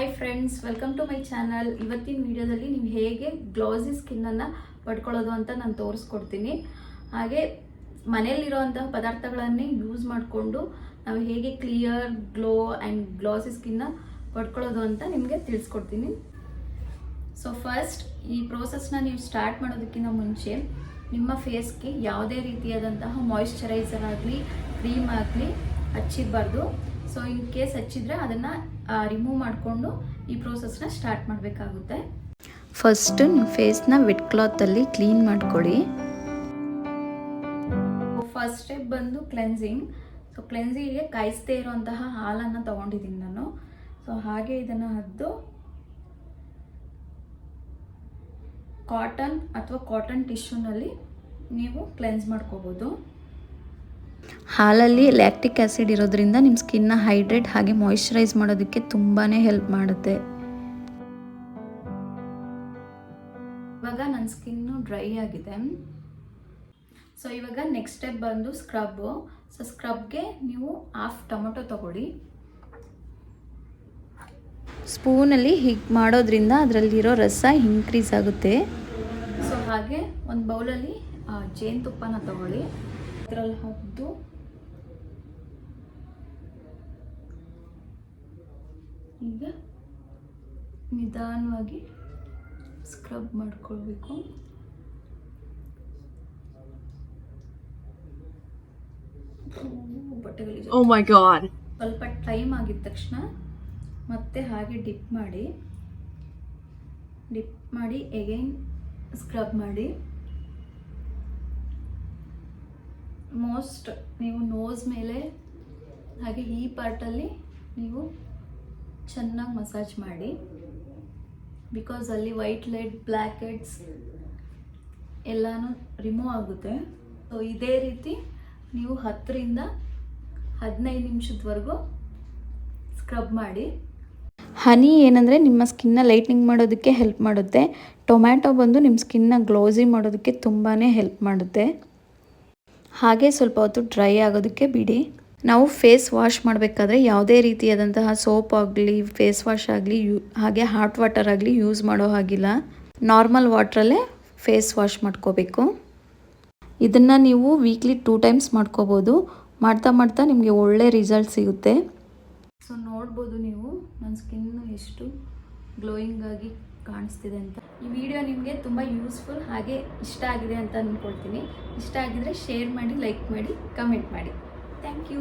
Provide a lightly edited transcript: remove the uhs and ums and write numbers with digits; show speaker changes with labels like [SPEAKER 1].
[SPEAKER 1] Hi friends, welcome to my channel. ಇವತ್ತಿನ ವಿಡಿಯೋದಲ್ಲಿ ನೀವು ಹೇಗೆ ಗ್ಲೋಸಿ ಸ್ಕಿನ್ನನ್ನು ಪಡ್ಕೊಳ್ಳೋದು ಅಂತ ನಾನು ತೋರಿಸ್ಕೊಡ್ತೀನಿ. ಹಾಗೆ ಮನೆಯಲ್ಲಿರುವಂತಹ ಪದಾರ್ಥಗಳನ್ನೇ ಯೂಸ್ ಮಾಡಿಕೊಂಡು ನಾವು ಹೇಗೆ ಕ್ಲಿಯರ್, ಗ್ಲೋ ಆ್ಯಂಡ್ ಗ್ಲೋಸಿ ಸ್ಕಿನ್ನ ಪಡ್ಕೊಳ್ಳೋದು ಅಂತ ನಿಮಗೆ ತಿಳಿಸ್ಕೊಡ್ತೀನಿ. ಸೊ ಫಸ್ಟ್ ಈ ಪ್ರೋಸೆಸ್ನ ನೀವು ಸ್ಟಾರ್ಟ್ ಮಾಡೋದಕ್ಕಿಂತ ಮುಂಚೆ ನಿಮ್ಮ ಫೇಸ್ಗೆ ಯಾವುದೇ ರೀತಿಯಾದಂತಹ ಮಾಯಿಶ್ಚರೈಸರ್ ಆಗಲಿ, ಕ್ರೀಮ್ ಆಗಲಿ ಹಚ್ಚಿರಬಾರ್ದು. ಸೊ ಇನ್ ಕೇಸ್ ಹಚ್ಚಿದ್ರೆ ಅದನ್ನು ರಿಮೂವ್ ಮಾಡಿಕೊಂಡು ಈ ಪ್ರೋಸೆಸ್ನ ಸ್ಟಾರ್ಟ್ ಮಾಡಬೇಕಾಗುತ್ತೆ.
[SPEAKER 2] ಫಸ್ಟ್ ನಿಮ್ಮ ಫೇಸ್ನ ವೆಟ್ ಕ್ಲಾತಲ್ಲಿ ಕ್ಲೀನ್ ಮಾಡ್ಕೊಳ್ಳಿ.
[SPEAKER 1] ಫಸ್ಟ್ ಸ್ಟೆಪ್ ಬಂದು ಕ್ಲೆನ್ಸಿಂಗ್. ಸೊ ಕ್ಲೆನ್ಸಿಂಗ್ಗೆ ಕಾಯಿಸದೇ ಇರುವಂತಹ ಹಾಲನ್ನು ತೊಗೊಂಡಿದ್ದೀನಿ ನಾನು. ಸೊ ಹಾಗೆ ಇದನ್ನು ಹದ್ದು ಕಾಟನ್ ಅಥವಾ ಕಾಟನ್ ಟಿಶ್ಯೂನಲ್ಲಿ ನೀವು ಕ್ಲೆನ್ಸ್ ಮಾಡ್ಕೋಬೋದು.
[SPEAKER 2] ಹಾಲಲ್ಲಿ ಲ್ಯಾಕ್ಟಿಕ್ ಆ್ಯಸಿಡ್ ಇರೋದ್ರಿಂದ ನಿಮ್ಮ ಸ್ಕಿನ್ನ ಹೈಡ್ರೇಟ್ ಹಾಗೆ ಮಾಯಿಶ್ಚರೈಸ್ ಮಾಡೋದಕ್ಕೆ ತುಂಬಾ ಹೆಲ್ಪ್ ಮಾಡುತ್ತೆ.
[SPEAKER 1] ಇವಾಗ ನನ್ನ ಸ್ಕಿನ್ನು ಡ್ರೈ ಆಗಿದೆ. ಸೊ ಇವಾಗ ನೆಕ್ಸ್ಟ್ ಸ್ಟೆಪ್ ಬಂದು ಸ್ಕ್ರಬ್ಬು. ಸೊ ಸ್ಕ್ರಬ್ಗೆ ನೀವು ಹಾಫ್ ಟೊಮೊಟೊ ತಗೊಳ್ಳಿ.
[SPEAKER 2] ಸ್ಪೂನಲ್ಲಿ ಹೀಗೆ ಮಾಡೋದ್ರಿಂದ ಅದರಲ್ಲಿರೋ ರಸ ಇನ್ಕ್ರೀಸ್ ಆಗುತ್ತೆ.
[SPEAKER 1] ಸೊ ಹಾಗೆ ಒಂದು ಬೌಲಲ್ಲಿ ಜೇನುತುಪ್ಪನ ತಗೊಳ್ಳಿ. ಇದರಲ್ಲಿ ಹಾಕಿದ್ದು ಈಗ ನಿಧಾನವಾಗಿ ಸ್ಕ್ರಬ್ ಮಾಡ್ಕೊಳ್ಬೇಕು. ಬಟ್ಟೆಗಳಿಗೆ ಸ್ವಲ್ಪ ಟೈಮ್ ಆಗಿದ ತಕ್ಷಣ ಮತ್ತೆ ಹಾಗೆ ಡಿಪ್ ಮಾಡಿ ಎಗೈನ್ ಸ್ಕ್ರಬ್ ಮಾಡಿ. ಮೋಸ್ಟ್ ನೀವು ನೋಸ್ ಮೇಲೆ ಹಾಗೆ ಈ ಪಾರ್ಟಲ್ಲಿ ನೀವು ಚೆನ್ನಾಗಿ ಮಸಾಜ್ ಮಾಡಿ. ಬಿಕಾಸ್ ಅಲ್ಲಿ ವೈಟ್ ಲೆಡ್, ಬ್ಲ್ಯಾಕ್ ಹೆಡ್ಸ್ ಎಲ್ಲನೂ ರಿಮೂವ್ ಆಗುತ್ತೆ. ಸೊ ಇದೇ ರೀತಿ ನೀವು 10 ರಿಂದ 15 ನಿಮಿಷದವರೆಗೂ ಸ್ಕ್ರಬ್ ಮಾಡಿ.
[SPEAKER 2] ಹನಿ ಏನಂದರೆ ನಿಮ್ಮ ಸ್ಕಿನ್ನ ಲೈಟ್ನಿಂಗ್ ಮಾಡೋದಕ್ಕೆ ಹೆಲ್ಪ್ ಮಾಡುತ್ತೆ. ಟೊಮ್ಯಾಟೊ ಬಂದು ನಿಮ್ಮ ಸ್ಕಿನ್ನ ಗ್ಲೋಸಿ ಮಾಡೋದಕ್ಕೆ ತುಂಬಾ ಹೆಲ್ಪ್ ಮಾಡುತ್ತೆ. ಹಾಗೆ ಸ್ವಲ್ಪ ಹೊತ್ತು ಡ್ರೈ ಆಗೋದಕ್ಕೆ ಬಿಡಿ. ನಾವು ಫೇಸ್ ವಾಶ್ ಮಾಡಬೇಕಾದ್ರೆ ಯಾವುದೇ ರೀತಿಯಾದಂತಹ ಸೋಪ್ ಆಗಲಿ, ಫೇಸ್ ವಾಶ್ ಆಗಲಿ, ಹಾಗೆ ಹಾಟ್ ವಾಟರ್ ಆಗಲಿ ಯೂಸ್ ಮಾಡೋ ಹಾಗಿಲ್ಲ. ನಾರ್ಮಲ್ ವಾಟ್ರಲ್ಲೇ ಫೇಸ್ ವಾಶ್ ಮಾಡ್ಕೋಬೇಕು. ಇದನ್ನು ನೀವು ವೀಕ್ಲಿ 2 ಟೈಮ್ಸ್ ಮಾಡ್ಕೋಬೋದು. ಮಾಡ್ತಾ ಮಾಡ್ತಾ ನಿಮಗೆ ಒಳ್ಳೆ ರಿಸಲ್ಟ್ ಸಿಗುತ್ತೆ.
[SPEAKER 1] ಸೊ ನೋಡ್ಬೋದು ನೀವು ನನ್ನ ಸ್ಕಿನ್ನು ಎಷ್ಟು ಗ್ಲೋಯಿಂಗ್ ಆಗಿ ಕಾಣಿಸ್ತಿದೆ ಅಂತ. ಈ ವಿಡಿಯೋ ನಿಮಗೆ ತುಂಬ ಯೂಸ್ಫುಲ್ ಹಾಗೆ ಇಷ್ಟ ಆಗಿದೆ ಅಂತ ಅಂದ್ಕೊಳ್ತೀನಿ. ಇಷ್ಟ ಆಗಿದ್ರೆ ಶೇರ್ ಮಾಡಿ, ಲೈಕ್ ಮಾಡಿ, ಕಮೆಂಟ್ ಮಾಡಿ. Thank you.